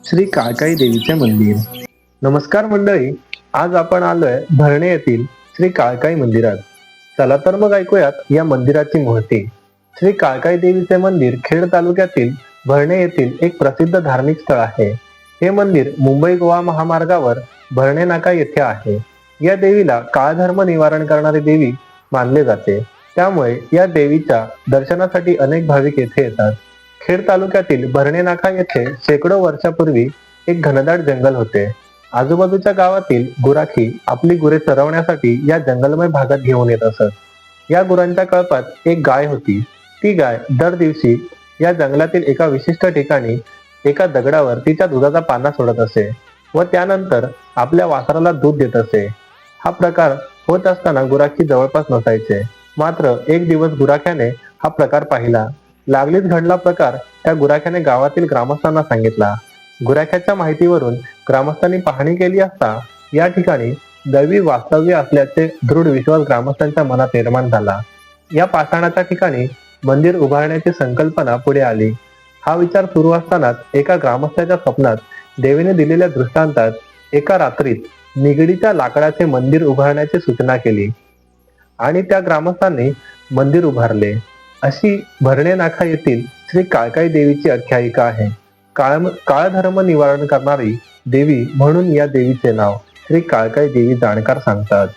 श्री काळकाई देवीचे मंदिर. नमस्कार मंडळी, आज आपण आलोय भरणे येथील श्री काळकाई मंदिरात. चला तर मग ऐकूयात या मंदिराची महती. श्री काळकाई देवीचे मंदिर खेड तालुक्यातील भरणे येथील एक प्रसिद्ध धार्मिक स्थळ आहे. हे मंदिर मुंबई गोवा महामार्गावर भरणे नाका येथे आहे. या देवीला काळधर्म निवारण करणारी देवी मानले जाते. त्यामुळे या देवीच्या दर्शनासाठी अनेक भाविक येथे येतात. खेड तालुक्यातील भरणे नाका येथे शेकडो वर्षापूर्वी एक घनदाट जंगल होते. आजूबाजूच्या गावातील गुराखी आपली गुरे चरवण्यासाठी या जंगलमय भागात घेऊन येत असत. या गुरांच्या कळपात एक गाय होती. ती गाय दर दिवशी या जंगलातील एका विशिष्ट ठिकाणी एका दगडावर तिच्या दुधाचा पाना सोडत असे व त्यानंतर आपल्या वासराला दूध देत असे. हा प्रकार होत असताना गुराखी जवळपास नसायचे. मात्र एक दिवस गुराख्याने हा प्रकार पाहिला. लागलीच घडला प्रकार त्या गुराख्याने गावातील ग्रामस्थांना सांगितला. गुराख्याच्या माहितीवरून ग्रामस्थांनी पाहणी केली असता या ठिकाणी दैवी वास्तव्य असल्याचे दृढ विश्वास ग्रामस्थांच्या मनात निर्माण झाला. या पाषाणाच्या ठिकाणी मंदिर उभारण्याची संकल्पना पुढे आली. हा विचार सुरू असतानाच एका ग्रामस्थाच्या स्वप्नात देवीने दिलेल्या दृष्टांतात एका रात्रीत निगडीच्या लाकडाचे मंदिर उभारण्याची सूचना केली आणि त्या ग्रामस्थांनी मंदिर उभारले. अशी भरणे नाका येथील श्री काळकाई देवीची आख्यायिका आहे. काळधर्म निवारण करणारी देवी म्हणून या देवीचे नाव श्री काळकाई देवी जाणकार सांगतात.